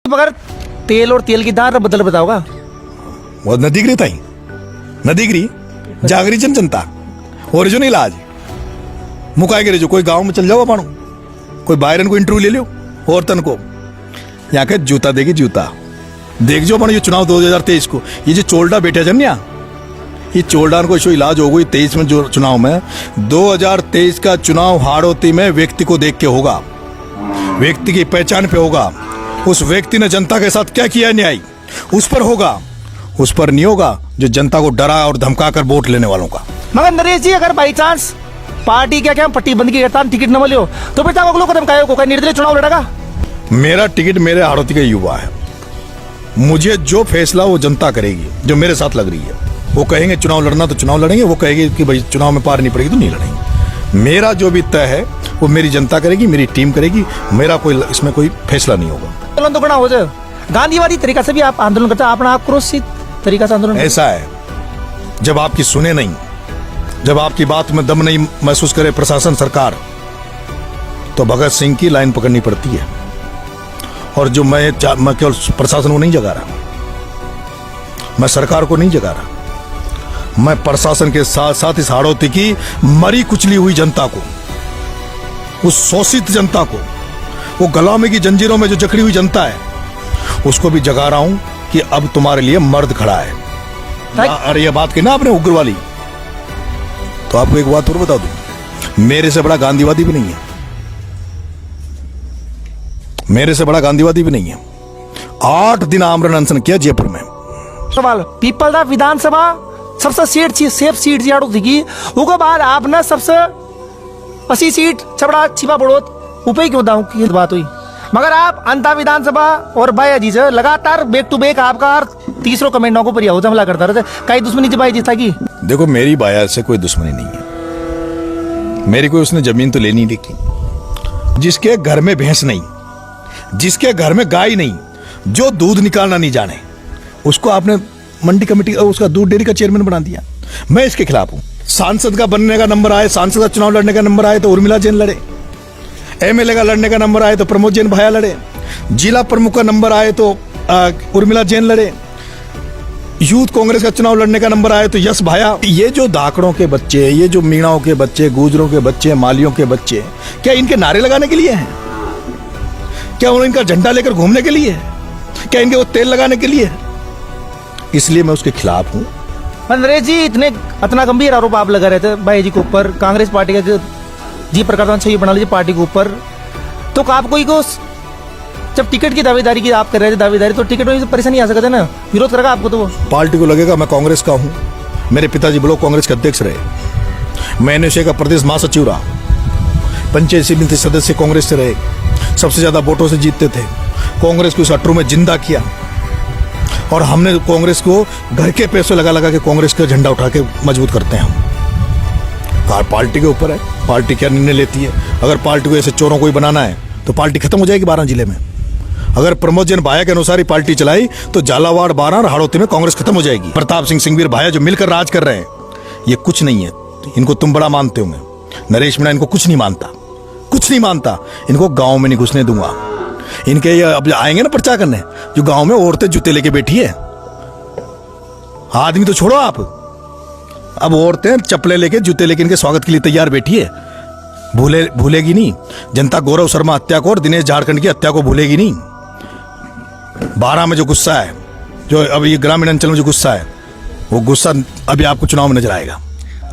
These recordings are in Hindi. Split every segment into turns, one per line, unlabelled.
मगर तेल और तेल की दार बदल बताओगा
वो नदीगिरी ताई नदीगिरी जागरी जनता ओरिजिनल इलाज मुकाए गिरे जो कोई गांव में चल जाओ अपन कोई बाहर को इंटरव्यू ले लो औरतन को यहाँ के जूता देगी जूता देख जो अपन ये चुनाव 2023 को ये जो चोल्डा बैठे जन ये चोल्डान को इलाज हो गई 23 में जो चुनाव में 2023 का चुनाव हाड़ौती में व्यक्ति को देख के होगा, व्यक्ति की पहचान पे होगा, उस व्यक्ति ने जनता के साथ क्या किया न्याय उस पर होगा, उस पर नहीं होगा जो जनता को डरा और धमका कर वोट लेने वालों का।
मगर नरेश जी अगर बाई चांस पार्टी क्या पट्टी बंद की करता टिकट न मिले तो फिर अगलो कदम का होगा, निर्दलीय चुनाव लड़ेगा?
मेरा टिकट मेरे हाड़ौती का युवा है, मुझे जो फैसला वो जनता करेगी जो मेरे साथ लग रही है। वो कहेंगे चुनाव लड़ना तो चुनाव लड़ेंगे, वो कहेंगे कि भाई चुनाव में पार नहीं पड़ेगी तो नहीं लड़ेंगे। मेरा जो भी तय है वो मेरी जनता करेगी, मेरी टीम करेगी, मेरा कोई इसमें कोई फैसला नहीं होगा।
आंदोलन तो करना हो जाए गांधीवादी तरीका से भी आप आंदोलन करते हैं, अपना आक्रोशित तरीका से आंदोलन।
ऐसा है जब आपकी सुने नहीं, जब आपकी बात में दम नहीं महसूस करे प्रशासन सरकार, तो भगत सिंह की लाइन पकड़नी पड़ती है। और जो मैं केवल प्रशासन को नहीं जगा रहा, मैं सरकार को नहीं जगा रहा, मैं प्रशासन के साथ साथ इस हाड़ौती की मरी कुचली हुई जनता को, उस शोषित जनता को, वो गुलामी की जंजीरों में जो जकड़ी हुई जनता है, उसको भी जगा रहा हूं कि अब तुम्हारे लिए मर्द खड़ा है। अरे ये बात की ना आपने उग्र वाली, तो आपको एक बात और बता दूं, मेरे से बड़ा गांधीवादी भी नहीं है, मेरे से बड़ा गांधीवादी भी नहीं है। 8 दिन आमरण अनशन किया जयपुर में।
सवाल पीपल दा विधानसभा सबसे सेफ सीट जियाड़ू थी, उसके बाद आपने सबसे 80 सीट छबड़ा छिपा बड़ोत ऊपर क्यों दाऊ की बात हुई, मगर आप अंता विधानसभा और भाई जी से लगातार बैक टू बैक आपका तीसरों कमेंटों को परिया हमला करता रहता, कई दुश्मनी थी भाई जी था की?
देखो मेरी बाया से कोई दुश्मनी नहीं है, मेरी कोई उसने जमीन तो लेनी नहीं की। जिसके घर में भैंस नहीं, जिसके घर में गाय नहीं, जो दूध निकालना नहीं जाने, उसको आपने मंडी कमेटी उसका दूध डेयरी का चेयरमैन बना दिया। मैं इसके खिलाफ हूं। सांसद का बनने का नंबर आए, सांसद का चुनाव लड़ने का नंबर आए तो उर्मिला जैन लड़े, एमएलए का लड़ने का नंबर आए तो प्रमोद जैन भाया लड़े, जिला प्रमुख का नंबर आए तो उर्मिला जैन लड़े, यूथ कांग्रेस का चुनाव लड़ने का नंबर आए तो यश भाया। ये जो धाकड़ों के बच्चे, ये जो मीणाओं के बच्चे, गुजरों के बच्चे, मालियों के बच्चे, क्या इनके नारे लगाने के लिए हैं? क्या इनका झंडा लेकर घूमने के लिए? क्या इनके वो तेल लगाने के लिए? इसलिए मैं उसके खिलाफ हूं।
नरेश जी इतना गंभीर आरोप आप लगा रहे थे भाई जी के ऊपर, कांग्रेस पार्टी का जी प्रकार छवि बना लीजिए पार्टी के ऊपर, तो आप कोई को जब टिकट की दावेदारी की आप कर रहे थे दावेदारी, तो टिकट में परेशानी आ सकता है ना, विरोध करेगा आपको? तो
पार्टी को लगेगा मैं कांग्रेस का हूं, मेरे पिताजी ब्लॉक कांग्रेस के अध्यक्ष रहे, मैं एनएसए का प्रदेश महासचिव रहा, पंचायत समिति सदस्य कांग्रेस से रहे, सबसे ज्यादा वोटों से जीतते थे, कांग्रेस को इस 18 में जिंदा किया, और हमने कांग्रेस को घर के पैसे लगा लगा के कांग्रेस का झंडा उठा के मजबूत करते हैं हम। पार्टी के ऊपर है, पार्टी क्या निर्णय लेती है। अगर पार्टी को ऐसे चोरों को ही बनाना है तो पार्टी खत्म हो जाएगी 12 जिले में। अगर प्रमोद जैन भाया के अनुसार ही पार्टी चलाई तो झालावाड़ 12 और हाड़ौती में कांग्रेस खत्म हो जाएगी। प्रताप सिंह सिंहवीर भाया जो मिलकर राज कर रहे हैं, ये कुछ नहीं है। इनको तुम बड़ा मानते होंगे, नरेश मीणा इनको कुछ नहीं मानता, कुछ नहीं मानता। इनको गांव में नहीं घुसने दूंगा। इनके ये अब आएंगे ना पर्चा करने, जो गांव में औरतें जूते लेके बैठी है, आदमी तो छोड़ो आप, अब औरतें चप्पलें लेके जूते लेके इनके स्वागत के लिए तैयार बैठी है। भूलेगी नहीं जनता गौरव शर्मा हत्या को और दिनेश झारखंड की हत्या को भूलेगी नहीं। 12 में जो गुस्सा है, जो अब ये ग्रामीण अंचल में जो गुस्सा है, वो गुस्सा अभी आपको चुनाव में नजर आएगा।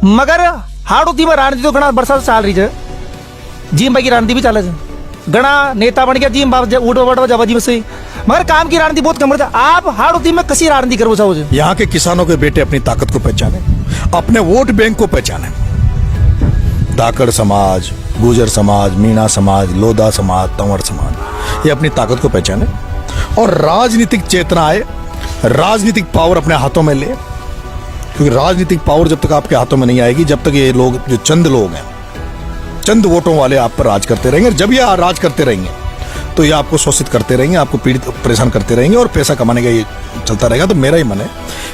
मगर हाड़ौती में रणनीति तो घना बरसा से चाल रही है, जीम भाई की रणनीति भी चाले घना नेता बन गया जीम बाब उठो जब अजीब से, मगर काम की रणनीति बहुत कम रहता। आप हाड़ौती में कसी रणनीति करो चाहो?
यहाँ के किसानों के बेटे अपनी ताकत को पहचाने, अपने वोट बैंक को पहचाने। धाकड़ समाज, गुजर समाज, मीणा समाज, लोधा समाज, तंवर समाज, ये अपनी ताकत को पहचाने और राजनीतिक चेतना आए, राजनीतिक पावर अपने हाथों में ले। क्योंकि राजनीतिक पावर जब तक आपके हाथों में नहीं आएगी, जब तक ये लोग जो चंद लोग हैं, चंद वोटों वाले आप पर राज करते रहेंगे। जब ये राज करते रहेंगे तो ये आपको शोषित करते रहेंगे, आपको पीड़ित परेशान करते रहेंगे और पैसा कमाने का ये चलता रहेगा। तो मेरा ही मन है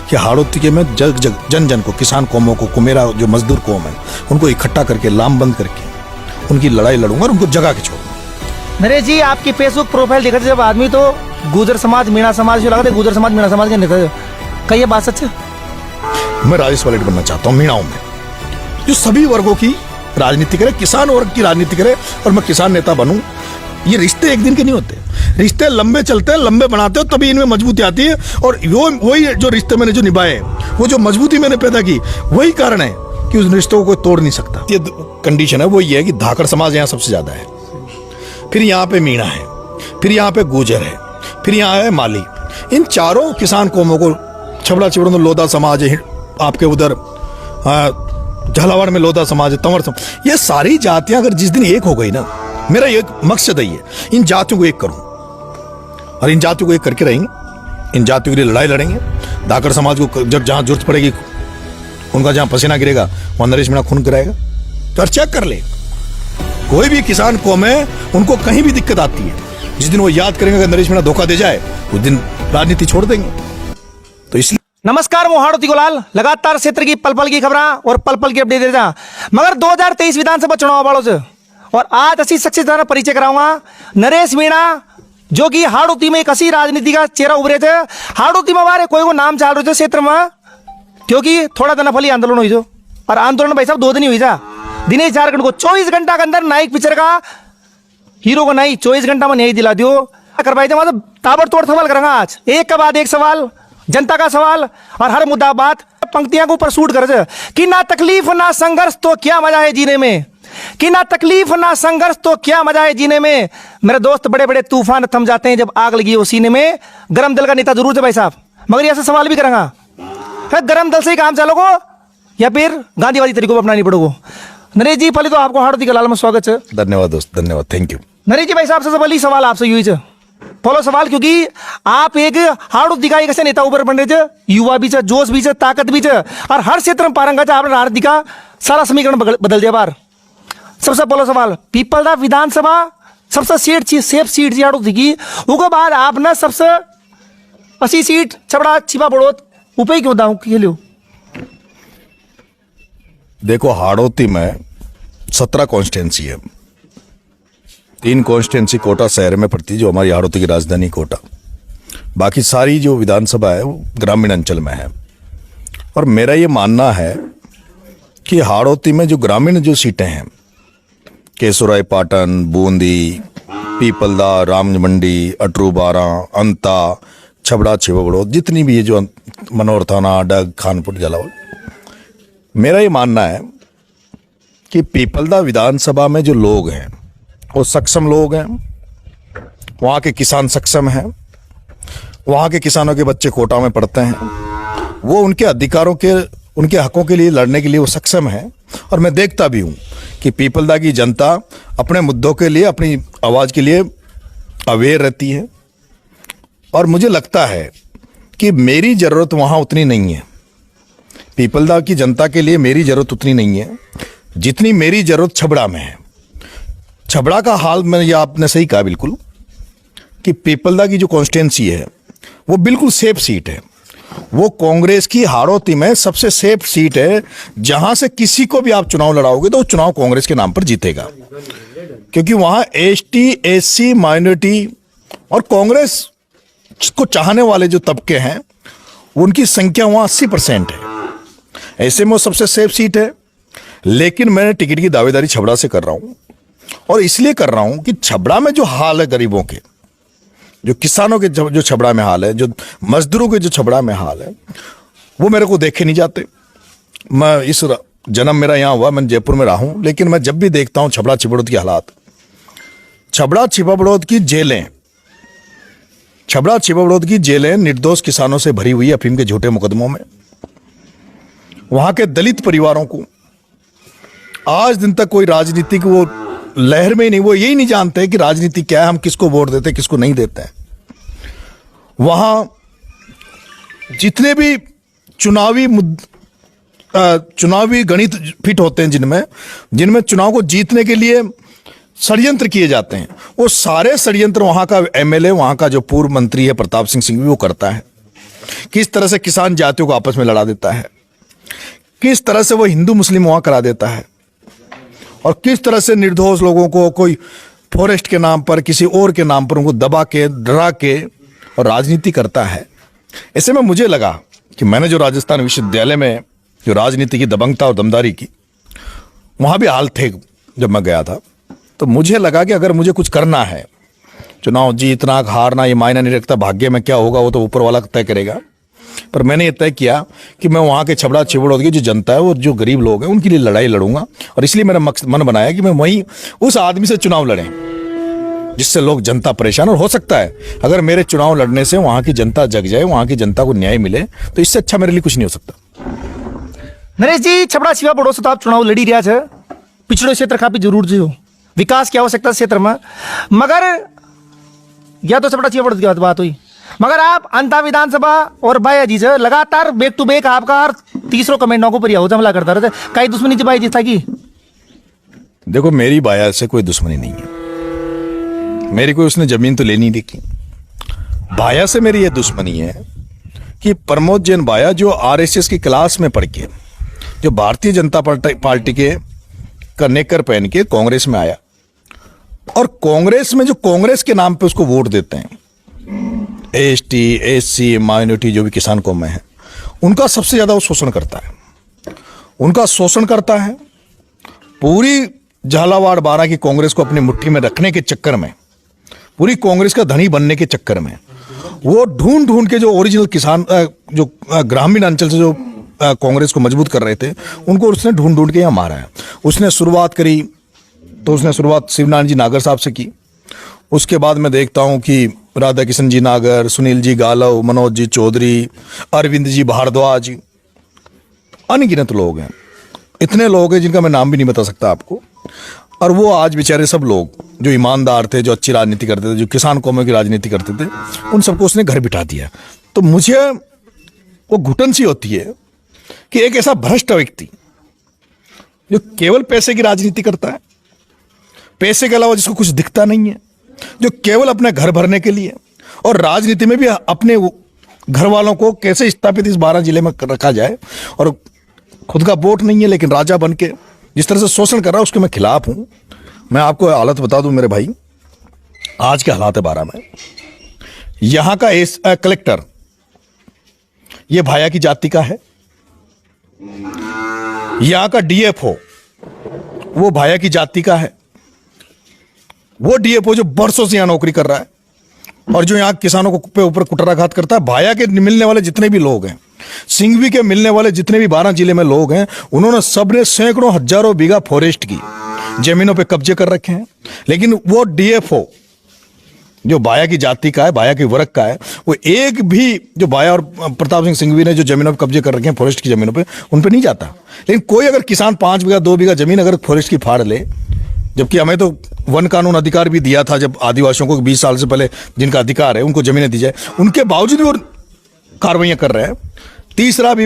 कि हाड़ौती के मैं जन जन को, किसान कौमों को मेरा जो मजदूर कौम है, उनको इकट्ठा करके लामबंद करके उनकी लड़ाई लड़ूंगा और उनको जगा के छोड़ूंगा।
नरेश जी आपकी फेसबुक प्रोफाइल देखा था जब आदमी तो गुजर समाज मीणा समाज जो लगा था, गुजर समाज मीणा समाज के नेता थे। कहिए बात सच है?
मैं राजेश पायलट बनना चाहता हूँ मीणाओं में, जो सभी वर्गों की राजनीति करे, किसान वर्ग की राजनीति करे और मैं किसान नेता बनूं। ये रिश्ते एक दिन के नहीं होते, रिश्ते लंबे चलते हैं, लंबे बनाते हो तभी इनमें मजबूती आती है। और वो वही जो रिश्ते मैंने जो निभाए, वो जो मजबूती मैंने पैदा की, वही कारण है कि उस रिश्तों को कोई तोड़ नहीं सकता। ये कंडीशन है वो ये है कि धाकड़ समाज यहाँ सबसे ज्यादा है, फिर यहाँ पे मीणा है, फिर यहाँ पे गुजर है, फिर यहाँ है माली। इन चारों किसान कौमों को छबड़ा चिबड़ा में लोधा समाज है, आपके उधर झालावाड़ में लोधा समाज है, तंवर समाज, ये सारी जातियां अगर जिस दिन एक हो गई ना, मेरा एक मकसद है ये, इन जातियों को एक करूं और इन जातियों को एक करके रहेंगे, इन जातियों के लिए लड़ाई लड़ेंगे। धाकड़ समाज को जब जहां जरूरत पड़ेगी, उनका जहां पसीना गिरेगा वहां नरेश मीणा खून गिराएगा। तो चेक कर ले, कोई भी किसान कौम है उनको कहीं भी दिक्कत आती है, जिस दिन वो याद करेंगे अगर नरेश मीणा धोखा दे जाए, उस दिन राजनीति छोड़ देंगे। तो इसलिए
नमस्कार, मैं हाड़ोती गुलाल लगातार क्षेत्र की पल पल की खबरें और पल पल की अपडेट दे रहा। मगर 2023 विधानसभा चुनाव वालों से और आज असी शख्स का परिचय कराऊंगा। नरेश मीणा जो कि हाड़ोती में एक असी राजनीति का चेहरा उभरे थे। हाड़ोती में हमारे कोई को नाम चल रहे थे क्षेत्र में, क्योंकि थोड़ा दनाफली आंदोलन हुई जो, और आंदोलन भाई साहब 2 दिन ही हुई था। दिनेश झारखंड को 24 घंटा के अंदर नाइक पिक्चर का हीरो को नहीं 24 घंटा में नहीं दिला दियो करवाई थे। मतलब ताबड़तोड़ सवाल करेंगे आज, एक के बाद एक सवाल, जनता का सवाल और हर मुद्दा बात पंक्तियां के ऊपर शूट कर कि ना तकलीफ ना संघर्ष तो क्या मजा है जीने में, कि ना तकलीफ ना संघर्ष तो क्या मजा है जीने में। मेरे दोस्त बड़े बड़े तूफान थम जाते हैं जब आग लगी हो सीने में। गरम दिल का नेता जरूर थे भाई साहब, मगर ऐसा सवाल भी करेंगे, गरम दल से ही काम चलोगो या फिर गांधीवादी तरीकों पर अपनानी पड़ोगो। नरेश जी पहले तो आपको हार्दिक गुलाल में स्वागत है।
धन्यवाद दोस्त, धन्यवाद, थैंक यू।
नरेश जी भाई साहब सबसे पहले सवाल आपसे हुई है, पहला सवाल, क्योंकि आप एक हाड़ोती का एक ऐसे नेता ऊपर बन रहे थे, युवा भी है, जोश भी है, ताकत भी है और हर क्षेत्र में पारंगत है। आपने हाड़ोती का सारा समीकरण बदल दिया बार। सबसे पहला सवाल, पीपलदा विधानसभा सबसे सेफ सीट थी हाड़ोती की, उसके बाद आपने सबसे 80 सीट छबड़ा छिपा बड़ोत ऊपर क्यों दाऊ के लियो?
देखो, हाड़ोती में 17 कॉन्स्टिट्यूंसी है, 3 कॉन्स्टिट्यूंसी कोटा शहर में पड़ती है जो हमारी हाड़ोती की राजधानी कोटा, बाकी सारी जो विधानसभा है वो ग्रामीण अंचल में है। और मेरा ये मानना है कि हाड़ोती में जो ग्रामीण जो सीटें हैं, केसुराय पाटन, बूंदी, पीपलदा, राममंडी, अटरू बारा, अंता, छबड़ा छिबड़ो, जितनी भी ये जो मनोहर थाना, डग, खानपुर, झालावाड़, मेरा ये मानना है कि पीपलदा विधानसभा में जो लोग हैं वो सक्षम लोग हैं, वहाँ के किसान सक्षम हैं, वहाँ के किसानों के बच्चे कोटा में पढ़ते हैं, वो उनके अधिकारों के, उनके हकों के लिए लड़ने के लिए वो सक्षम हैं। और मैं देखता भी हूँ कि पीपलदा की जनता अपने मुद्दों के लिए, अपनी आवाज़ के लिए अवेयर रहती है। और मुझे लगता है कि मेरी ज़रूरत वहाँ उतनी नहीं है, पीपलदा की जनता के लिए मेरी ज़रूरत उतनी नहीं है जितनी मेरी ज़रूरत छबड़ा में है। छबड़ा का हाल में, ये आपने सही कहा बिल्कुल, कि पीपलदा की जो कॉन्स्टिट्यूंसी है वो बिल्कुल सेफ सीट है। वो कांग्रेस की हाड़ोती में सबसे सेफ सीट है, जहां से किसी को भी आप चुनाव लड़ाओगे तो वो चुनाव कांग्रेस के नाम पर जीतेगा, क्योंकि वहां एसटी, एससी, माइनॉरिटी और कांग्रेस को चाहने वाले जो तबके हैं उनकी संख्या वहां 80% है। ऐसे में वो सबसे सेफ सीट है। लेकिन मैं टिकट की दावेदारी छबड़ा से कर रहा हूं, और इसलिए कर रहा हूं कि छबड़ा में जो हाल है गरीबों के, जो किसानों के जो छबड़ा में हाल है, जो मजदूरों के जो छबड़ा में हाल है, वो मेरे को देखे नहीं जाते। मैं इस जन्म मेरा यहाँ हुआ, मैं जयपुर में रहा हूँ, लेकिन मैं जब भी देखता हूँ छबड़ा छिबड़ोद की हालात, छबड़ा छिबड़ोद की जेलें, छबड़ा छिबड़ोद की जेलें निर्दोष किसानों से भरी हुई अफीम के झूठे मुकदमों में, वहाँ के दलित परिवारों को आज दिन तक कोई राजनीतिक वो लहर में ही नहीं, वो यही नहीं जानते कि राजनीति क्या है, हम किसको वोट देते हैं, किसको नहीं देते हैं। वहां जितने भी चुनावी गणित फिट होते हैं, जिनमें चुनाव को जीतने के लिए षड्यंत्र किए जाते हैं, वो सारे षड्यंत्र वहां का एमएलए, वहां का जो पूर्व मंत्री है प्रताप सिंह भी वो करता है। किस तरह से किसान जातियों को आपस में लड़ा देता है, किस तरह से वो हिंदू मुस्लिम वहां करा देता है, और किस तरह से निर्दोष लोगों को कोई फॉरेस्ट के नाम पर, किसी और के नाम पर उनको दबा के, डरा के और राजनीति करता है। ऐसे में मुझे लगा कि मैंने जो राजस्थान विश्वविद्यालय में जो राजनीति की दबंगता और दमदारी की, वहाँ भी हाल थे जब मैं गया था। तो मुझे लगा कि अगर मुझे कुछ करना है, चुनाव जीतना हारना ये मायने नहीं रखता, भाग्य में क्या होगा वो तो ऊपर वाला तय करेगा। पर मैंने ये तय किया कि मैं वहाँ के छबड़ा छिबड़ों की जो जनता है और जो गरीब लोग हैं उनके लिए लड़ाई लड़ूंगा। और इसलिए मेरा मन बनाया कि मैं वहीं उस आदमी से चुनाव लड़ें जिससे लोग, जनता परेशान। और हो सकता है अगर मेरे चुनाव लड़ने से वहाँ की जनता जग जाए, वहाँ की जनता को न्याय मिले, तो इससे अच्छा मेरे लिए कुछ नहीं हो सकता।
नरेश जी, छबड़ा छिवा बड़ो से तो आप चुनाव लड़ी रहा है, पिछड़ो क्षेत्र काफी जरूर जी हो, विकास की आवश्यकता क्षेत्र में, मगर या तो छबड़ा छिवा बड़ो की बात हुई, मगर आप अंता विधानसभा और बाया जी से लगातार बैक टू बैक आपका तीसरो कमेंट नौको पर हमला करता रहता, कई दुश्मनी थी बाया जी था की?
देखो, मेरी बाया से कोई दुश्मनी नहीं है, मेरी कोई उसने जमीन तो लेनी नहीं की। बाया से मेरी ये दुश्मनी है कि प्रमोद जैन बाया जो आरएसएस की क्लास में पढ़ के, जो भारतीय जनता पार्टी के नेकर पहन के कांग्रेस में आया, और कांग्रेस में जो कांग्रेस के नाम पे उसको वोट देते हैं, एसटी, एससी, माइनॉरिटी जो भी किसान कौम में है, उनका सबसे ज्यादा वो शोषण करता है। उनका शोषण करता है। पूरी झालावाड़ बारह की कांग्रेस को अपनी मुट्ठी में रखने के चक्कर में, पूरी कांग्रेस का धनी बनने के चक्कर में, वो ढूंढ ढूंढ के जो ओरिजिनल किसान, जो ग्रामीण अंचल से जो कांग्रेस को मजबूत कर रहे थे, उनको उसने ढूंढ ढूंढ के यहाँ मारा है। उसने शुरुआत करी तो उसने शुरुआत शिवनारायण जी नागर साहब से की। उसके बाद मैं देखता हूँ कि राधा किशन जी नागर, सुनील जी गालव, मनोज जी चौधरी, अरविंद जी भारद्वाज, अनगिनत लोग हैं। इतने लोग हैं जिनका मैं नाम भी नहीं बता सकता आपको। और वो आज बेचारे सब लोग जो ईमानदार थे, जो अच्छी राजनीति करते थे, जो किसान कौमों की राजनीति करते थे, उन सबको उसने घर बिठा दिया। तो मुझे वो घुटन सी होती है कि एक ऐसा भ्रष्ट व्यक्ति जो केवल पैसे की राजनीति करता है, पैसे के अलावा जिसको कुछ दिखता नहीं है, जो केवल अपने घर भरने के लिए, और राजनीति में भी अपने घर वालों को कैसे स्थापित इस 12 जिले में रखा जाए, और खुद का वोट नहीं है लेकिन राजा बन के जिस तरह से शोषण कर रहा है, उसके मैं खिलाफ हूं। मैं आपको हालत बता दूं मेरे भाई, आज के हालात है 12 में। यहां का कलेक्टर ये भाया की जाति का है। यहां का डीएफओ वो भाया की जाति का है। वो डीएफओ जो बरसों से यहां नौकरी कर रहा है और जो यहां किसानों को ऊपर कुटराघात करता है। भाया के मिलने वाले जितने भी लोग हैं, सिंघवी के मिलने वाले जितने भी 12 जिले में लोग हैं, उन्होंने सबने सैकड़ों हजारों बीघा फॉरेस्ट की जमीनों पे कब्जे कर रखे हैं। लेकिन वो डीएफओ जो बाया की जाति का है, बाया के वर्ग का है, वो एक भी जो बाया और प्रताप सिंह सिंघवी ने जो जमीनों पे कब्जे कर रखे हैं फॉरेस्ट की जमीनों पे, उन पे नहीं जाता। लेकिन कोई अगर किसान 5 बीघा 2 बीघा जमीन अगर फॉरेस्ट की फाड़ ले, जबकि हमें तो वन कानून अधिकार भी दिया था, जब आदिवासियों को 20 साल से पहले जिनका अधिकार है उनको जमीनें दी जाए, उनके बावजूद भी वो कार्रवाइयां कर रहे हैं। तीसरा भी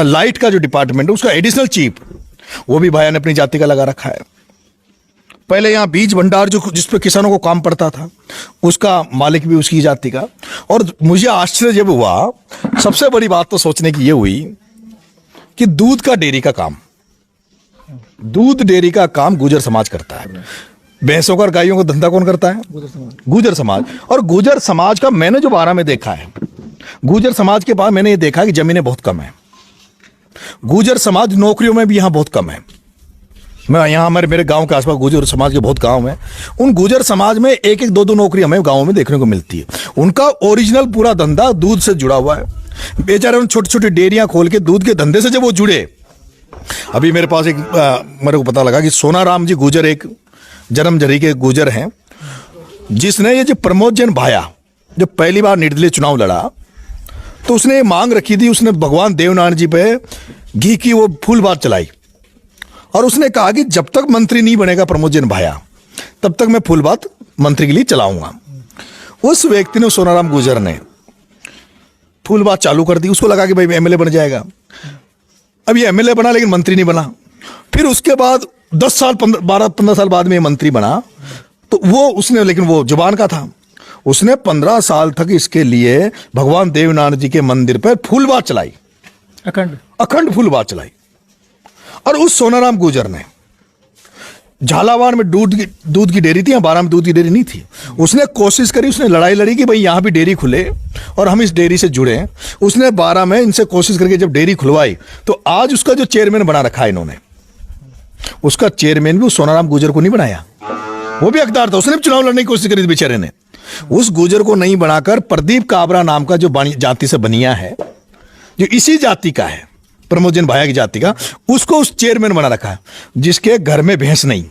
लाइट का जो डिपार्टमेंट है उसका एडिशनल चीफ, वो भी भाया ने अपनी जाति का लगा रखा है। पहले यहाँ बीज भंडार जो जिसपे किसानों को काम पड़ता था, उसका मालिक भी उसकी जाति का। और मुझे आश्चर्य जब हुआ, सबसे बड़ी बात तो सोचने की ये हुई कि दूध डेयरी का काम गुर्जर समाज करता है। भैंसों का और गायों का धंधा कौन करता है? गुर्जर समाज। और गुर्जर समाज का मैंने जो 12 में देखा है, गुर्जर समाज के बाद मैंने ये देखा कि जमीनें बहुत कम है। गुर्जर समाज नौकरियों में भी यहाँ बहुत कम है। मैं यहाँ मेरे गांव के आसपास गुर्जर समाज के बहुत गांव हैं। उन गुर्जर समाज में 1-1, 2-2 नौकरी हमें गांवों में देखने को मिलती है। उनका ओरिजिनल पूरा धंधा दूध से जुड़ा हुआ है। बेचारे उन छोटी छोटी डेयरियां खोल के दूध के धंधे से जब वो जुड़े, अभी मेरे पास एक मेरे को पता लगा कि सोनाराम जी गुर्जर एक जन्मजरी के गुर्जर हैं, जिसने ये जो प्रमोद जैन भाया जब पहली बार निर्दलीय चुनाव लड़ा, तो उसने ये मांग रखी थी, उसने भगवान देवनारायण जी पे घी की वो फूल बात चलाई और उसने कहा कि जब तक मंत्री नहीं बनेगा प्रमोद जैन भाया, तब तक मैं फूल बात मंत्री के लिए चलाऊंगा। उस व्यक्ति ने, सोनाराम गुर्जर ने, फूल बात चालू कर दी। उसको लगा कि भाई एमएलए बन जाएगा। अब ये एमएलए बना लेकिन मंत्री नहीं बना। फिर उसके बाद 10 साल 12-15 साल बाद में मंत्री बना, तो वो उसने, लेकिन वो जुबान का था, उसने 15 साल तक इसके लिए भगवान देवनारायण जी के मंदिर पर फूल बात चलाई, अखंड फूल बात चलाई। और उस सोनाराम गुर्जर ने झालावाड़ में दूध की डेयरी थी, यहाँ 12 में दूध की डेयरी नहीं थी। उसने कोशिश करी, उसने लड़ाई लड़ी कि भाई यहाँ भी डेयरी खुले और हम इस डेयरी से जुड़े। उसने 12 में इनसे कोशिश करके जब डेयरी खुलवाई तो आज उसका जो चेयरमैन बना रखा है इन्होंने, उसका चेयरमैन भी उस सोनाराम गुर्जर को नहीं बनाया, वो भी हकदार था, उसने भी चुनाव लड़ने की कोशिश करी थी बेचारे ने। उस गुर्जर को नहीं बनाकर प्रदीप काबरा नाम का जो जाति से बनिया है, जो इसी जाति का है, प्रमोदजन भाया की जाति का, उसको उस चेयरमैन बना रखा है। जिसके घर में भैंस नहीं,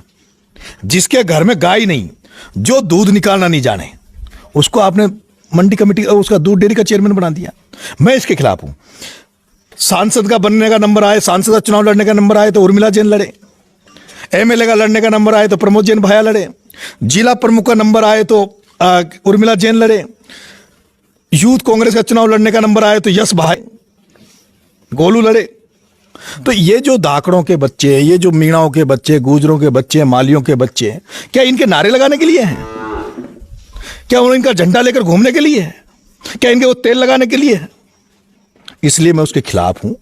जिसके घर में गाय नहीं, जो दूध निकालना नहीं जाने, उसको आपने मंडी कमेटी उसका दूध डेयरी का चेयरमैन बना दिया। मैं इसके खिलाफ हूं। सांसद का बनने का नंबर आए, सांसद का चुनाव लड़ने का नंबर आए तो उर्मिला जैन लड़े, एमएलए का लड़ने का नंबर आए तो प्रमोदजन भाया लड़े, जिला प्रमुख का नंबर आए तो उर्मिला जैन लड़े, यूथ कांग्रेस का चुनाव लड़ने का नंबर आए तो यश भाई गोलू लड़े। तो ये जो दाकड़ों के बच्चे, ये जो मीणाओं के बच्चे, गुजरों के बच्चे, मालियों के बच्चे, क्या इनके नारे लगाने के लिए हैं? क्या इनका झंडा लेकर घूमने के लिए है? क्या इनके वो तेल लगाने के लिए है? इसलिए मैं उसके खिलाफ हूं।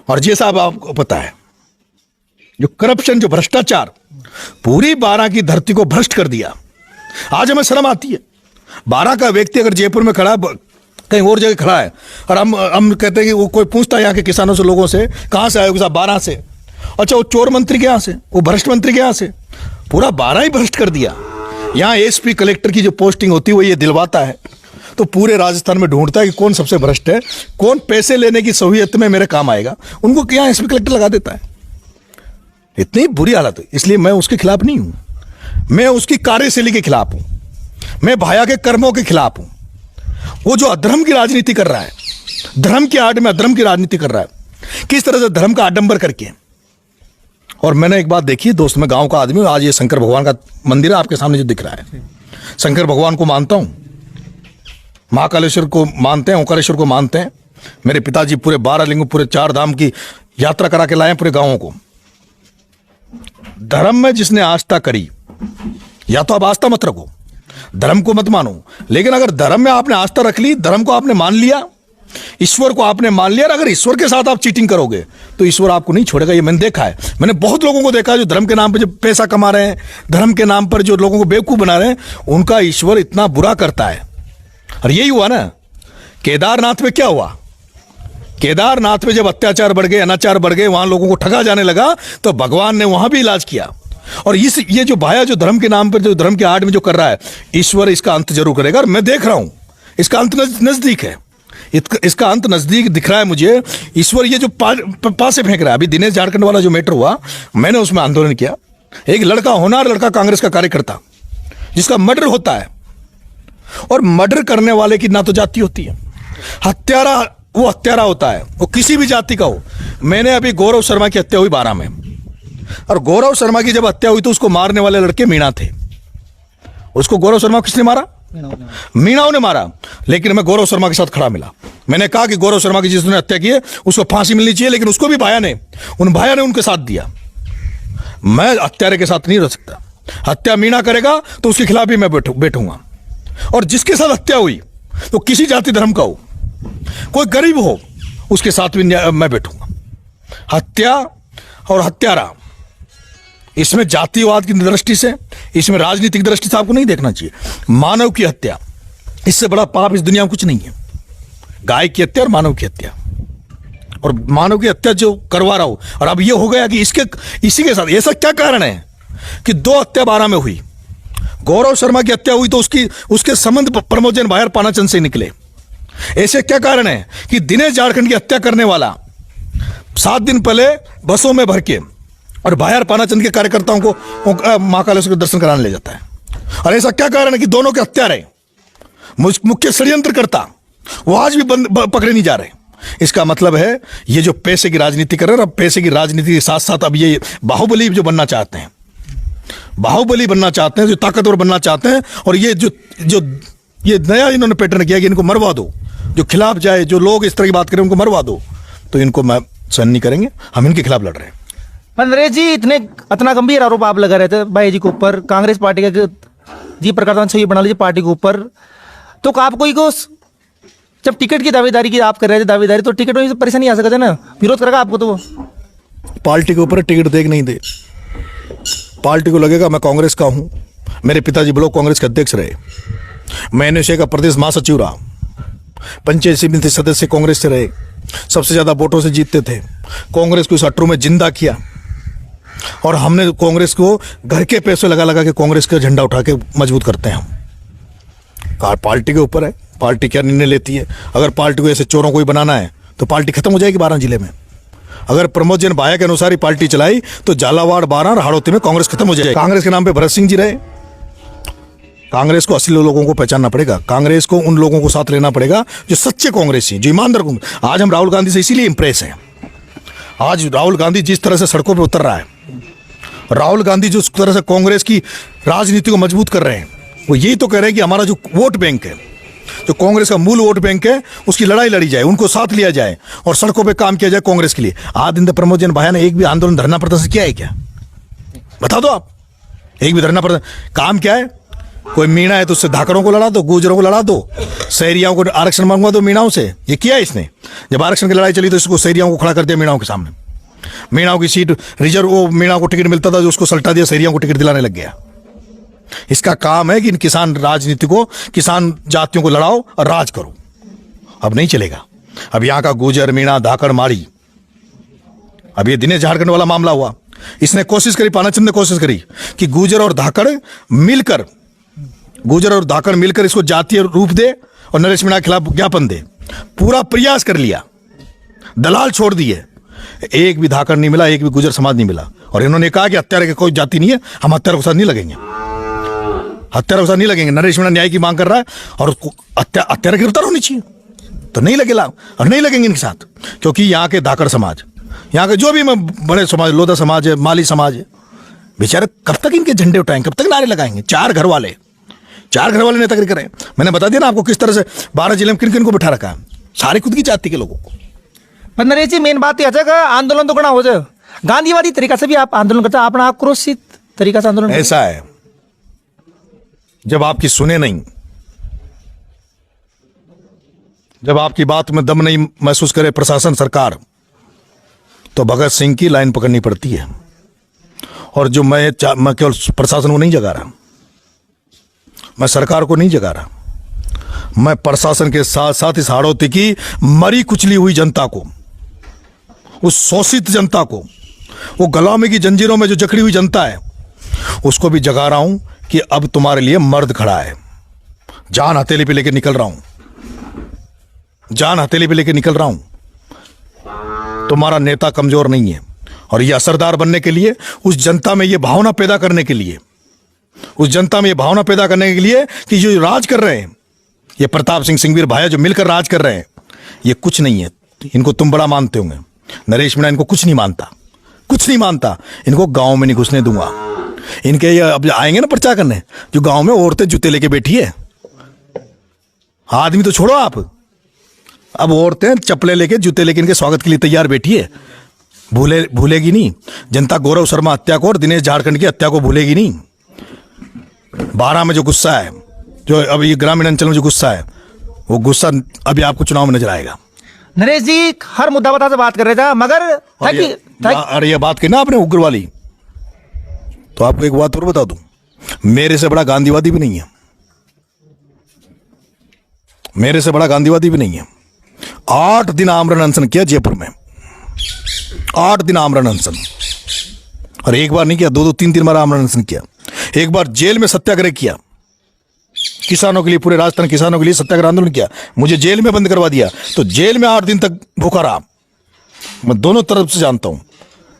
और ये साहब आपको पता है, जो करप्शन, जो भ्रष्टाचार पूरी 12 की धरती को भ्रष्ट कर दिया। आज हमें शर्म आती है, 12 का व्यक्ति अगर जयपुर में खड़ा, कहीं और जगह खड़ा है, और हम कहते हैं कि वो कोई पूछता है यहाँ के किसानों से, लोगों से, कहाँ से आए हो? 12 से। अच्छा, वो चोर मंत्री के यहाँ से, वो भ्रष्ट मंत्री के यहाँ से, पूरा 12 ही भ्रष्ट कर दिया। यहाँ एसपी कलेक्टर की जो पोस्टिंग होती है वो ये दिलवाता है, तो पूरे राजस्थान में ढूंढता है कि कौन सबसे भ्रष्ट है, कौन पैसे लेने की सहूलियत में मेरे काम आएगा, उनको क्या एसपी कलेक्टर लगा देता है। इतनी बुरी हालत है। इसलिए मैं उसके खिलाफ नहीं हूं, मैं उसकी कार्यशैली के खिलाफ हूं, मैं भाया के कर्मों के खिलाफ हूं। वो जो अधर्म की राजनीति कर रहा है, धर्म की आड़ में अधर्म की राजनीति कर रहा है, किस तरह से धर्म का आडंबर करके। और मैंने एक बात देखी दोस्त, मैं गांव का आदमी हूं, आज ये शंकर भगवान का मंदिर है आपके सामने जो दिख रहा है, शंकर भगवान को मानता हूं, महाकालेश्वर को मानते हैं, ओंकारेश्वर को मानते हैं। मेरे पिताजी पूरे 12 लिंग, पूरे 4 धाम की यात्रा करा के लाए पूरे गांवों को। धर्म में जिसने आस्था करी, या तो आप आस्था मत रखो, धर्म को मत मानो, लेकिन अगर धर्म में आपने आस्था रख ली, धर्म को आपने मान लिया, ईश्वर को आपने मान लिया, और अगर ईश्वर के साथ आप चीटिंग करोगे तो ईश्वर आपको नहीं छोड़ेगा। ये मैंने देखा है, मैंने बहुत लोगों को देखा है जो धर्म के नाम पर जो पैसा कमा रहे हैं, धर्म के नाम पर जो लोगों को बेवकूफ बना रहे हैं, उनका ईश्वर इतना बुरा करता है। और यही हुआ ना केदारनाथ में, क्या हुआ? केदारनाथ में जब अत्याचार बढ़ गए, अनाचार बढ़ गए, वहां लोगों को ठगा जाने लगा, तो भगवान ने वहां भी इलाज किया। और ये जो भाया जो धर्म के नाम पर, जो धर्म के आड़ में जो कर रहा है, ईश्वर इसका अंत जरूर करेगा। और मैं देख रहा हूं इसका अंत नजदीक है, इसका अंत नजदीक दिख रहा है मुझे। ईश्वर ये जो पास से फेंक रहा है। अभी दिनेश झारखंड वाला जो मैटर हुआ, मैंने उसमें आंदोलन किया। एक लड़का, होनहार लड़का, कांग्रेस का कार्यकर्ता, जिसका मर्डर होता है, और मर्डर करने वाले की ना तो जाति होती है, हत्यारा वो हत्यारा होता है, वो किसी भी जाति का हो। मैंने अभी गौरव शर्मा की हत्या हुई 12 में, और गौरव शर्मा की जब हत्या हुई तो उसको मारने वाले लड़के मीणा थे। उसको गौरव शर्मा किसने मारा? मीणाओं ने मारा। लेकिन मैं गौरव शर्मा के साथ खड़ा मिला। मैंने कहा कि गौरव शर्मा की जिसने हत्या की है उसको फांसी मिलनी चाहिए, लेकिन उसको भी भाया ने उनके साथ दिया। मैं हत्यारे के साथ नहीं रह सकता। हत्या मीणा करेगा तो उसके खिलाफ भी मैं बैठूंगा। और जिसके साथ हत्या हुई तो किसी जाति धर्म का हो, कोई गरीब हो, उसके साथ भी मैं बैठूंगा। हत्या और हत्यारा, इसमें जातिवाद की दृष्टि से, इसमें राजनीतिक दृष्टि से आपको नहीं देखना चाहिए। मानव की हत्या, इससे बड़ा पाप इस दुनिया में कुछ नहीं है। गाय की हत्या और मानव की हत्या, और मानव की हत्या जो करवा रहा हो। और अब ये हो गया कि इसी के साथ ऐसा क्या कारण है कि 2 हत्या 12 में हुई। गौरव शर्मा की हत्या हुई तो उसके संबंध प्रमोदजन भाया पानाचंद से निकले। ऐसे क्या कारण है कि दिनेश झारखंड की हत्या करने वाला 7 दिन पहले बसों में भर के और भायर पानाचंद के कार्यकर्ताओं को महाकालेश्वर के दर्शन कराने ले जाता है? और ऐसा क्या कारण है कि दोनों के हत्यारे, मुख्य षड्यंत्रकर्ता, वो आज भी पकड़े नहीं जा रहे? इसका मतलब है ये जो पैसे की राजनीति कर रहे हैं, अब पैसे की राजनीति के साथ साथ अब ये बाहुबली जो बनना चाहते हैं, बाहुबली बनना चाहते हैं, जो ताकतवर बनना चाहते हैं। और ये जो ये नया इन्होंने पैटर्न किया कि इनको मरवा दो, जो खिलाफ जाए, जो लोग इस तरह की बात करें उनको मरवा दो, तो इनको मैं सहन नहीं करेंगे। हम इनके खिलाफ लड़ रहे हैं।
नरेश जी, इतना गंभीर आरोप आप लगा रहे थे भाई जी के ऊपर, कांग्रेस पार्टी के जी प्रकाश छवि बना लीजिए पार्टी के ऊपर, तो आप कोई को जब टिकट की दावेदारी की आप कर रहे थे दावेदारी, तो टिकट में परेशानी आ सकता है ना, विरोध करेगा आपको? तो वो
पार्टी के ऊपर टिकट दे नहीं दे, पार्टी को लगेगा मैं कांग्रेस का हूं, मेरे पिताजी ब्लॉक कांग्रेस के अध्यक्ष रहे, मैं एनएसए का प्रदेश महासचिव रहा, पंचायत समिति सदस्य कांग्रेस से रहे, सबसे ज्यादा वोटों से जीतते थे, कांग्रेस को इस 18 में जिंदा किया और हमने कांग्रेस को घर के पैसे लगा लगा के कांग्रेस का झंडा उठा के मजबूत करते हैं हम। पार्टी के ऊपर है, पार्टी क्या निर्णय लेती है। अगर पार्टी को ऐसे चोरों को ही बनाना है तो पार्टी खत्म हो जाएगी 12 जिले में। अगर प्रमोद जैन भाया के अनुसार ही पार्टी चलाई तो झालावाड़, 12 और हाड़ौती में कांग्रेस खत्म हो जाएगी। कांग्रेस के नाम पे भरत सिंह जी रहे। कांग्रेस को असली लोगों को पहचानना पड़ेगा, कांग्रेस को उन लोगों को साथ लेना पड़ेगा जो सच्चे कांग्रेसी, जो ईमानदार कांग्रेस। आज हम राहुल गांधी से इसीलिए इंप्रेस हैं। आज राहुल गांधी जिस तरह से सड़कों पर उतर रहा है, राहुल गांधी जो तरह से कांग्रेस की राजनीति को मजबूत कर रहे हैं, वो यही तो कह रहे हैं कि हमारा जो वोट बैंक है, जो कांग्रेस का मूल वोट बैंक है, उसकी लड़ाई लड़ी जाए, उनको साथ लिया जाए और सड़कों पे काम किया जाए कांग्रेस के लिए। आज दिन प्रमोद जैन भाया ने एक भी आंदोलन, धरना प्रदर्शन किया है क्या? बता दो आप, एक भी धरना प्रदर्शन काम क्या है? कोई मीणा है तो उससे धाकड़ों को लड़ा दो, गुजरों को लड़ा दो, शहरियाओं को आरक्षण मांगवा दो मीणाओं से। ये किया है इसने। जब आरक्षण की लड़ाई चली तो इसको शहरियाओं को खड़ा कर दिया मीणाओं के सामने। मीणाओं की सीट रिजर्व, वो मीणाओं को टिकट मिलता था जो उसको सल्टा दिया, शहरियों को टिकट दिलाने लग गया। इसका काम है कि इन किसान राजनीति को, किसान जातियों को लड़ाओ और राज करो। अब नहीं चलेगा। अब यहां का गुजर, मीणा, धाकड़, माड़ी, अब ये दिनेश झारखंड वाला मामला हुआ, इसने कोशिश करी, पानाचंद ने कोशिश करी कि गुजर और धाकड़ मिलकर इसको जातीय रूप दे और नरेश मीणा के खिलाफ ज्ञापन दे। पूरा प्रयास कर लिया, दलाल छोड़ दिए, एक भी धाकड़ नहीं मिला, एक भी गुजर समाज नहीं मिला। और इन्होंने कहा कि हत्यारे की कोई जाति नहीं है, हम हत्यारों के साथ नहीं लगेंगे, हत्यारों के साथ नहीं लगेंगे। नरेश मीणा न्याय की मांग कर रहा है और हत्यारा गिरफ्तार होनी चाहिए, तो नहीं लगेगा और नहीं लगेंगे इनके साथ। क्योंकि यहाँ के धाकड़ समाज, यहाँ के जो भी बड़े समाज, लोधा समाज है, माली समाज है, बेचारे कब तक इनके झंडे उठाएंगे, कब तक नारे लगाएंगे? चार घर वाले नेतागिरी करें। मैंने बता दिया ना आपको किस तरह से 12 जिले में किन किन को बिठा रखा है, सारे खुद की जाति के लोगों को।
पर नरेश जी, मेन बात यह है कि आंदोलन तो करना हो जाए, गांधीवादी तरीका से भी आप आंदोलन करते हैं, अपना आक्रोशित तरीका से आंदोलन।
ऐसा है, जब आपकी सुने नहीं, जब आपकी बात में दम नहीं महसूस करे प्रशासन, सरकार, तो भगत सिंह की लाइन पकड़नी पड़ती है। और जो मैं केवल प्रशासन को नहीं जगा रहा, मैं सरकार को नहीं जगा रहा, मैं प्रशासन के साथ साथ इस हाड़ौती की मरी कुचली हुई जनता को, उस शोषित जनता को, वो गुलामी की जंजीरों में जो जकड़ी हुई जनता है, उसको भी जगा रहा हूं कि अब तुम्हारे लिए मर्द खड़ा है। जान हथेली पे लेके निकल रहा हूं, जान हथेली पे लेके निकल रहा हूं। तुम्हारा नेता कमजोर नहीं है। और ये असरदार बनने के लिए, उस जनता में ये भावना पैदा करने के लिए, उस जनता में ये भावना पैदा करने के लिए कि जो राज कर रहे हैं, ये प्रताप सिंह, सिंहवीर भाया जो मिलकर राज कर रहे हैं, ये कुछ नहीं है। इनको तुम बड़ा मानते होंगे, नरेश मीणा इनको कुछ नहीं मानता, कुछ नहीं मानता। इनको गांव में नहीं घुसने दूंगा। इनके ये अब आएंगे ना पर्चा करने, जो गांव में औरतें जूते लेके बैठी है, आदमी तो छोड़ो आप, अब औरतें चप्पलें लेके, जूते लेके इनके स्वागत के लिए तैयार बैठी है। भूलेगी नहीं जनता गौरव शर्मा हत्या को और दिनेश झारखंड की हत्या को भूलेगी नहीं। 12 में जो गुस्सा है, जो अब ये ग्रामीण अंचल में जो गुस्सा है, वो गुस्सा अभी आपको चुनाव में नजर आएगा।
नरेश जी हर मुद्दा बता से बात कर रहे थे, मगर
अरे ये बात की ना आपने उग्र वाली, तो आपको एक बात और बता दूं, मेरे से बड़ा गांधीवादी भी नहीं है, मेरे से बड़ा गांधीवादी भी नहीं है। 8 दिन आमरण अनशन किया जयपुर में, 8 दिन आमरण अनशन, और एक बार नहीं किया, 2-2, 3-3 बार आमरण अनशन किया। एक बार जेल में सत्याग्रह किया, किसानों के लिए, पूरे राजस्थान किसानों के लिए सत्याग्रह आंदोलन किया, मुझे जेल में बंद करवा दिया, तो जेल में 8 दिन तक भूखा रहा। मैं दोनों तरफ से जानता हूं,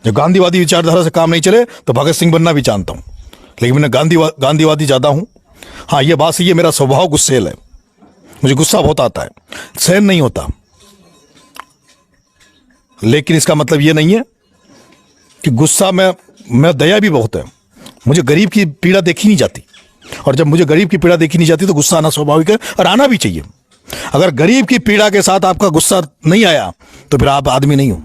जब गांधीवादी विचारधारा से काम नहीं चले तो भगत सिंह बनना भी जानता हूं, लेकिन मैं गांधीवादी ज्यादा हूं। हाँ, ये बात सही है, मेरा स्वभाव गुस्सेल है, मुझे गुस्सा बहुत आता है, सहन नहीं होता। लेकिन इसका मतलब ये नहीं है कि गुस्सा में दया भी बहुत है। मुझे गरीब की पीड़ा देखी नहीं जाती, और जब मुझे गरीब की पीड़ा देखी नहीं जाती तो गुस्सा आना स्वाभाविक है, और आना भी चाहिए। अगर गरीब की पीड़ा के साथ आपका गुस्सा नहीं आया तो फिर आप आदमी नहीं हो।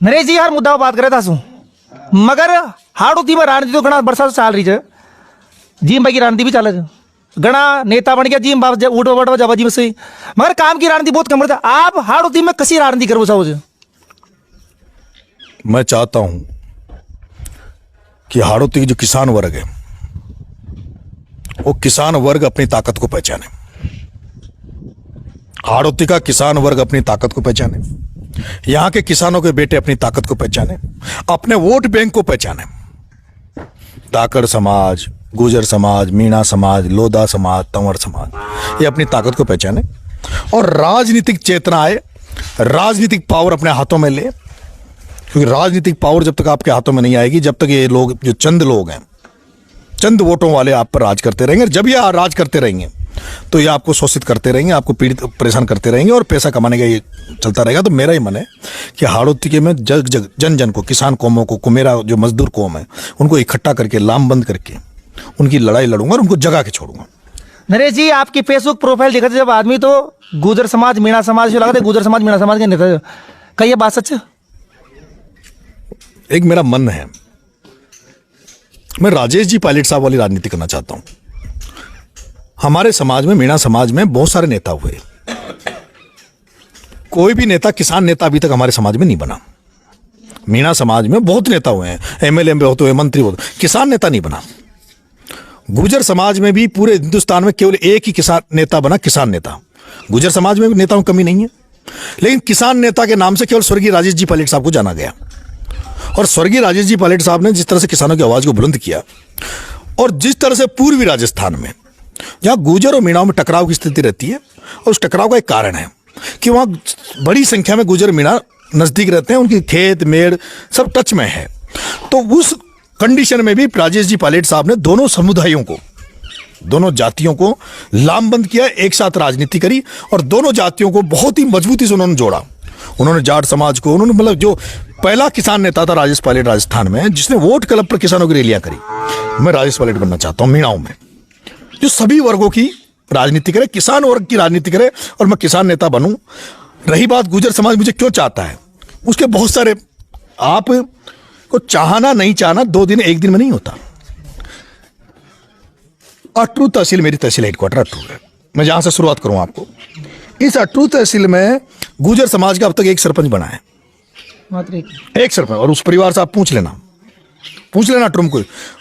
नरेश जी हर मुद्दा पर बात करे था, मगर हाड़ौती में राजनीति तो घना बरसा से चाल रही है, जिम भाई की राजनीति भी चाल रही है, घना नेता बन गया जिम बाब उठ बट जब जिम से, मगर काम की राजनीति बहुत कम रहता है। आप हाड़ौती में कसी राजनीति करो चाहो?
मैं चाहता हूं कि हाड़ौती की जो किसान वर्ग है वो किसान वर्ग अपनी ताकत को पहचाने। हाड़ौती का किसान वर्ग अपनी ताकत को पहचाने, यहां के किसानों के बेटे अपनी ताकत को पहचाने, अपने वोट बैंक को पहचाने। धाकड़ समाज, गुजर समाज, मीणा समाज, लोधा समाज, तंवर समाज ये अपनी ताकत को पहचाने और राजनीतिक चेतना आए, राजनीतिक पावर अपने हाथों में ले। क्योंकि राजनीतिक पावर जब तक आपके हाथों में नहीं आएगी, जब तक ये लोग जो चंद लोग हैं, चंद वोटों वाले आप पर राज करते रहेंगे। जब ये राज करते रहेंगे तो ये आपको शोषित करते रहेंगे, आपको पीड़ित परेशान करते रहेंगे और पैसा कमाने का ये चलता रहेगा। तो मेरा ही मन है कि हाड़ौती के में जग जग जन जन को, किसान कौमों को, मेरा जो मजदूर कौम है उनको इकट्ठा करके, लामबंद करके उनकी लड़ाई लड़ूंगा और उनको जगा के छोड़ूंगा।
नरेश जी, आपकी फेसबुक प्रोफाइल देखा था जब आदमी तो गुजर समाज, मीणा समाज जो लगा था, गुजर समाज, मीणा समाज के नेता। क्या ये बात सच है?
एक मेरा मन है, मैं राजेश जी पायलट साहब वाली राजनीति करना चाहता हूं। हमारे समाज में, मीणा समाज में बहुत सारे नेता हुए, कोई भी नेता, किसान नेता अभी तक हमारे समाज में नहीं बना। मीणा समाज में बहुत नेता हुए हैं, एमएलए होते हुए, मंत्री होते, किसान नेता नहीं बना। गुजर समाज में भी पूरे हिंदुस्तान में केवल एक ही किसान नेता बना, किसान नेता। गुजर समाज में भी नेताओं की कमी नहीं है, लेकिन किसान नेता के नाम से केवल स्वर्गीय राजेश जी पायलट साहब को जाना गया। और स्वर्गीय राजेश जी पायलट साहब ने जिस तरह से किसानों की आवाज को बुलंद किया और जिस तरह से पूर्वी राजस्थान में जहां गुजर और मीणाओं में टकराव की स्थिति रहती है, और उस टकराव का एक कारण है कि वहां बड़ी संख्या में गुजर मीणा नजदीक रहते हैं, उनकी खेत मेड़ सब टच में है। तो उस कंडीशन में भी राजेश जी पायलट साहब ने दोनों समुदायों को, दोनों जातियों को लामबंद किया, एक साथ राजनीति करी और दोनों जातियों को बहुत ही मजबूती से उन्होंने जोड़ा। उन्होंने जाट समाज को, उन्होंने मतलब जो पहला किसान नेता था राजेश पायलट राजस्थान में, जिसने वोट क्लब पर किसानों की रैलियां करी। मैं राजेश पायलट बनना चाहता हूं मीणाओं में, जो सभी वर्गों की राजनीति करे, किसान वर्ग की राजनीति करे और मैं किसान नेता बनूं। रही बात गुजर समाज मुझे क्यों चाहता है, उसके बहुत सारे, आप को चाहना नहीं चाहना 2 दिन 1 दिन में नहीं होता। अटरू तहसील मेरी तहसील हेडक्वार्टर अटरू है, मैं जहां से शुरुआत करूं आपको। इस अटरू तहसील में गुजर समाज का अब तक एक सरपंच बना है,
मात्र
एक सरपंच। और उस परिवार से आप पूछ लेना अटरू को,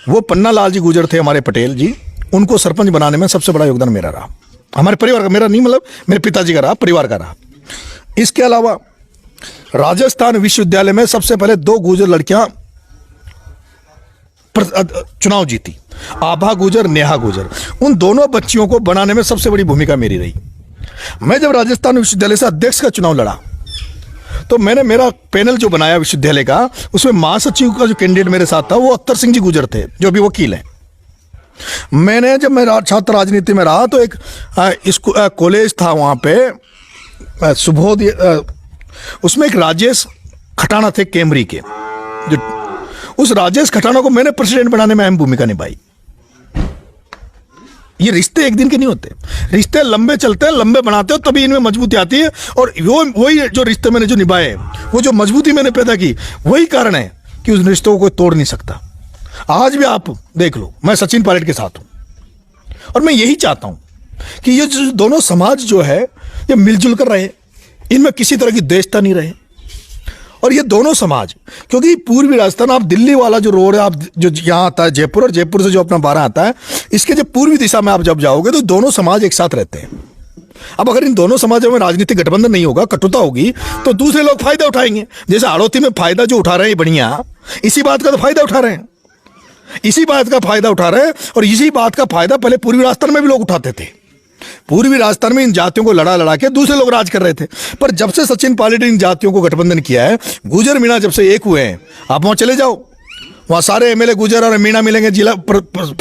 वो पन्ना लाल जी गुजर थे हमारे, पटेल जी, उनको सरपंच बनाने में सबसे बड़ा योगदान मेरा रहा, हमारे परिवार का, मेरा नहीं मतलब मेरे पिताजी का रहा, परिवार का रहा। इसके अलावा राजस्थान विश्वविद्यालय में सबसे पहले 2 गुजर लड़कियां चुनाव जीती, आभा गुजर, नेहा गुजर। उन दोनों बच्चियों को बनाने में सबसे बड़ी भूमिका मेरी रही। मैं जब राजस्थान विश्वविद्यालय से अध्यक्ष का चुनाव लड़ा तो मैंने मेरा पैनल जो बनाया विश्वविद्यालय का, उसमें महासचिव का जो कैंडिडेट मेरे साथ था वो अख्तर सिंह जी गुजर थे, जो अभी वकील हैं। मैंने जब मैं छात्र राजनीति में रहा तो एक कॉलेज था वहां पे सुबोध, उसमें एक राजेश खटाना थे कैमरी के, जो उस राजेश खटाना को मैंने प्रेसिडेंट बनाने में अहम भूमिका निभाई। ये रिश्ते एक दिन के नहीं होते, रिश्ते लंबे चलते हैं, लंबे बनाते हो तभी इनमें मजबूती आती है। और वही जो रिश्ते मैंने जो निभाए, वो जो मजबूती मैंने पैदा की, वही कारण है कि उस रिश्तों को कोई तोड़ नहीं सकता। आज भी आप देख लो, मैं सचिन पायलट के साथ हूं और मैं यही चाहता हूं कि ये जो दोनों समाज जो है ये मिलजुल कर रहे, इनमें किसी तरह की द्वेषता नहीं रहे। और ये दोनों समाज, क्योंकि पूर्वी राजस्थान, आप दिल्ली वाला जो रोड है, आप जो यहाँ आता है जयपुर, और जयपुर से जो अपना 12 आता है, इसके जो पूर्वी दिशा में आप जब जाओगे तो दोनों समाज एक साथ रहते हैं। अब अगर इन दोनों समाजों में राजनीतिक गठबंधन नहीं होगा, कटुता होगी, तो दूसरे लोग फायदा उठाएंगे। जैसे हाड़ौती में फायदा जो उठा रहे हैं बढ़िया, इसी बात का तो फायदा उठा रहे हैं, इसी बात का फायदा उठा रहे हैं। और इसी बात का फायदा पहले पूर्वी राजस्थान में भी लोग उठाते थे। पूर्वी राजस्थान में इन जातियों को लड़ा लड़ा के दूसरे लोग राज कर रहे थे। पर जब से सचिन पायलट ने इन जातियों को गठबंधन किया है, गुजर मीणा जब से एक हुए हैं, आप वहां चले जाओ, वहां सारे एमएलए गुजर और मीणा मिलेंगे, जिला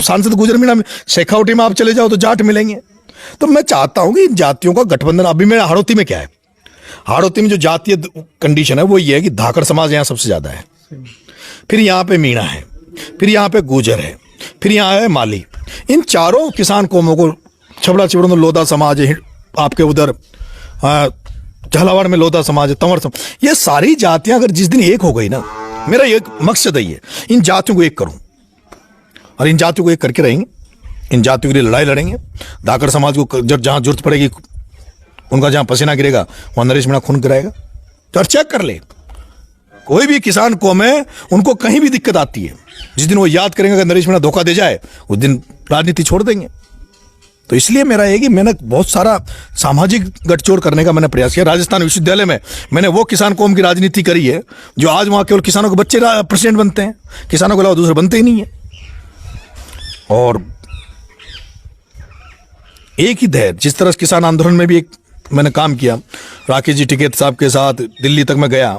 सांसद गुजर मीणा, शेखावटी में आप चले जाओ तो जाट मिलेंगे। तो मैं चाहता हूं कि इन जातियों का गठबंधन, अभी मेरा हाड़ौती में क्या है, हाड़ौती में जो जातीय कंडीशन है वो ये है कि धाकड़ समाज यहाँ सबसे ज्यादा है, फिर यहाँ पे मीणा है, फिर यहाँ पे गुजर है, फिर यहाँ है माली। इन चारों किसान कौमों को, छबड़ा चिबड़ा लोधा समाज है, आपके उधर झालावाड़ में लोधा समाज है, तंवर समाज, ये सारी जातियां अगर जिस दिन एक हो गई ना, मेरा एक मकसद है ये, इन जातियों को एक करूं और इन जातियों को एक करके रहेंगे, इन जातियों के लिए लड़ाई लड़ेंगे। धाकड़ समाज को जब जहां जरूरत पड़ेगी, उनका जहां पसीना गिरेगा वहां नरेश मीणा खून गिराएगा। तो चेक कर ले, कोई भी किसान कौम है, उनको कहीं भी दिक्कत आती है, जिस दिन वो याद करेंगे अगर नरेश मीणा धोखा दे जाए, उस दिन राजनीति छोड़ देंगे। तो इसलिए मेरा है कि मैंने बहुत सारा सामाजिक गठजोड़ करने का मैंने प्रयास किया। राजस्थान विश्वविद्यालय में मैंने वो किसान कौम की राजनीति करी है जो आज वहां केवल किसानों के बच्चे प्रेसिडेंट बनते हैं, किसानों के अलावा दूसरे बनते ही नहीं है। और एक ही धैर्य, जिस तरह से किसान आंदोलन में भी एक मैंने काम किया, राकेश जी टिकैत साहब के साथ दिल्ली तक मैं गया,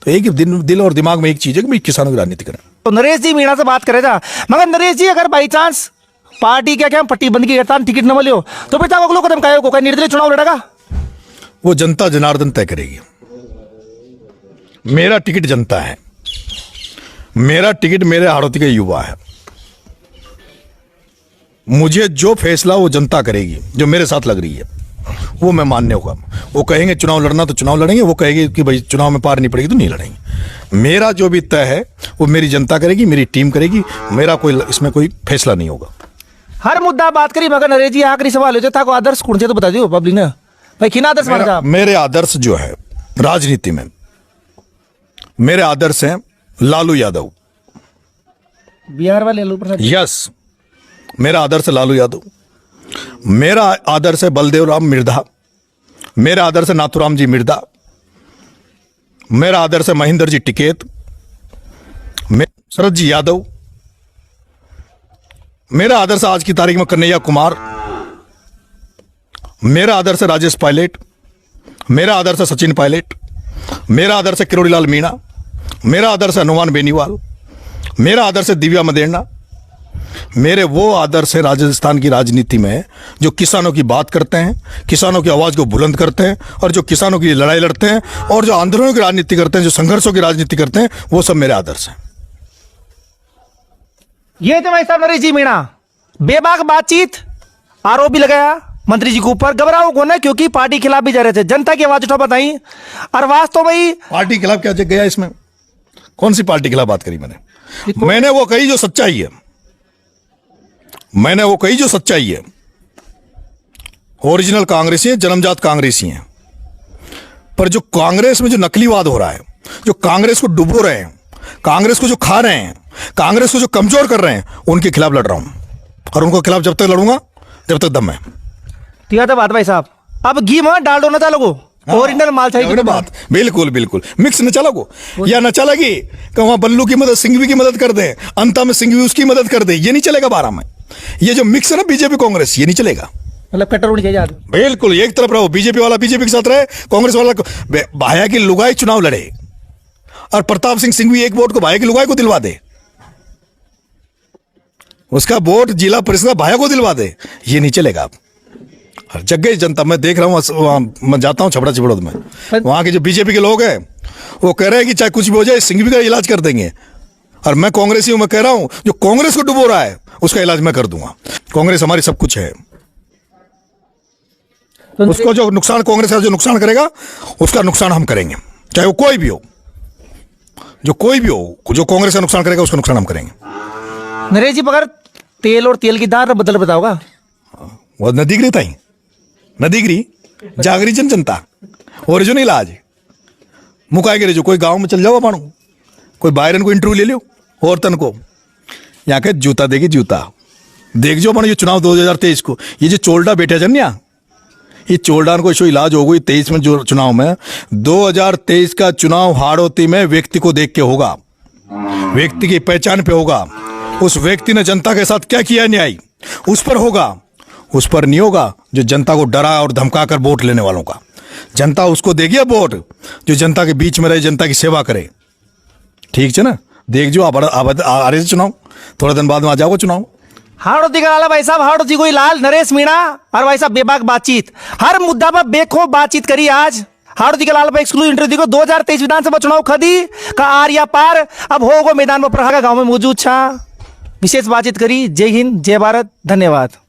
तो एक ही दिल और दिमाग में एक चीज है कि भाई किसानों की राजनीति करें।
तो नरेश जी मीणा से बात करे था, मगर नरेश जी अगर बाई चांस पार्टी क्या पट्टी बंद की करता टिकट न मिले हो तो फिर तक अगलो कदम का कोई निर्दलीय चुनाव लड़ेगा?
वो जनता जनार्दन तय करेगी। मेरा टिकट जनता है, मेरा टिकट मेरे हाड़ौती के युवा है। मुझे जो फैसला वो जनता करेगी, जो मेरे साथ लग रही है वो मैं मानने होगा। वो कहेंगे चुनाव लड़ना तो चुनाव लड़ेंगे, वो कहेंगे कि भाई चुनाव में पार नहीं पड़ेगी तो नहीं लड़ेंगे। मेरा जो भी तय है वो मेरी जनता करेगी, मेरी टीम करेगी, मेरा कोई इसमें कोई फैसला नहीं होगा।
हर मुद्दा बात करी, मगर नरेश जी आखिरी सवाल हो जाता को आदर्श कौन से तो बता दियो पब्लिक ने, भाई किन आदर्श मान आप?
मेरे आदर्श जो है राजनीति में, मेरे आदर्श हैं लालू यादव।
बिहार वाले लालू प्रसाद?
यस, मेरा आदर्श है लालू यादव। मेरा आदर्श है बलदेव राम मिर्धा। मेरा आदर्श है नाथुराम जी मिर्धा। मेरा आदर्श है महेंद्र जी टिकैत, शरद जी यादव। मेरा आदर्श आज की तारीख में कन्हैया कुमार। मेरा आदर्श है राजेश पायलट। मेरा आदर्श है सचिन पायलट। मेरा आदर्श है किरोड़ीलाल मीणा। मेरा आदर्श है हनुमान बेनीवाल। मेरा आदर्श है दिव्या मदेरना। मेरे वो आदर्श है राजस्थान की राजनीति में जो किसानों की बात करते हैं, किसानों की आवाज को बुलंद करते हैं, और जो किसानों की लड़ाई लड़ते हैं, और जो आंदोलनों की राजनीति करते हैं, जो संघर्षों की राजनीति करते हैं, वो सब मेरे आदर्श हैं।
ये थे भाई साहब नरेश जी मीणा। बेबाक बातचीत, आरोप भी लगाया मंत्री जी के ऊपर, घबराओ को ना, क्योंकि पार्टी के खिलाफ भी जा रहे थे, जनता की आवाज उठा बताई। और वास्तव में
पार्टी के खिलाफ क्या गया इसमें? कौन सी पार्टी के खिलाफ बात करी मैंने वो कही जो सच्चाई है। मैंने वो कही जो सच्चाई है। ओरिजिनल कांग्रेसी है, जन्मजात कांग्रेसी हैं, पर जो कांग्रेस में जो नकलीवाद हो रहा है, जो कांग्रेस को डुबो रहे हैं, कांग्रेस को जो खा रहे हैं, कांग्रेस को जो कमजोर कर रहे हैं, उनके खिलाफ लड़ रहा हूं। और उनके खिलाफ जब तक लड़ूंगा जब तक दम है।
ठीक है बात भाई साहब, अब घी में डाल दो ना चालो, ओरिजिनल माल चाहिए
बात। बिल्कुल बिल्कुल, मिक्स न चला को या न चलेगी कि वहां बल्लू की मदद सिंघवी की मदद कर दे, अंता में सिंघवी उसकी मदद कर दे, ये नहीं चलेगा। 12 में ये जो मिक्स है ना बीजेपी कांग्रेस, ये नहीं चलेगा।
मतलब कट्टर होनी चाहिए आदमी।
बिल्कुल एक तरफ रहो, बीजेपी वाला बीजेपी के साथ रहे, कांग्रेस वाला भाया की लुगाई चुनाव लड़े, और प्रताप सिंह सिंघवी एक वोट को भाया की लुगाई को दिलवा दे, उसका वोट जिला परिषद भाया को दिलवा दे, ये नहीं चलेगा। हर जगह जनता, मैं देख रहा हूँ, मैं जाता हूँ छपड़ा चिपड़ोद में, वहां के जो बीजेपी के लोग हैं वो कह रहे हैं कि चाहे कुछ भी हो जाए सिंघवी का इलाज कर देंगे। और मैं कांग्रेसी हूं, मैं कह रहा हूं जो कांग्रेस को डुबो रहा है उसका इलाज मैं कर दूंगा। कांग्रेस हमारी सब कुछ है। उसको जो नुकसान, कांग्रेस का जो नुकसान करेगा उसका नुकसान हम करेंगे, चाहे वो कोई भी हो, जो कोई भी हो, जो कांग्रेस का नुकसान करेगा उसका नुकसान हम करेंगे।
नरेश जी मगर तेल और तेल की दार बदल बताओगा?
वो नदीगिरी था ही, नदीगिरी जागरी जनता और जो नहीं इलाज मुकाए गिरे, जो कोई गांव में चल जाओ पाणु, कोई बायरन को इंटरव्यू ले लो, औरतन को यहाँ के जूता देगी, जूता देख जो ये चुनाव 2023 को ये जो चोल्डा बैठे जन्या, ये चोल्डान को इलाज हो गई 23 में जो चुनाव में 2023 का चुनाव हाड़ौती में व्यक्ति को देख के होगा, व्यक्ति की पहचान पे होगा, उस व्यक्ति ने जनता के साथ क्या किया न्याय उस पर होगा, उस पर नहीं होगा जो जनता को डरा और धमका कर वोट लेने वालों का। जनता उसको देगी वोट जो जनता के बीच में रहे, जनता की सेवा करे। ठीक है ना, देख जो आ रहे चुनाव, थोड़ा दिन बाद में आ जाओगे चुनाव।
हाड़ौती का लाला भाई साहब, हाड़ौती कोई लाल नरेश मीणा और भाई साहब बेबाक बातचीत, हर मुद्दा पर बेखौफ बातचीत करी आज। हाड़ौती के लाल पर एक्सक्लूसिव इंटरव्यू देखो। 2023 विधानसभा चुनाव खदी का आर या पार, अब होगो मैदान में प्रहागा गांव में मौजूद छा। विशेष बातचीत करी। जय हिंद, जय भारत, धन्यवाद।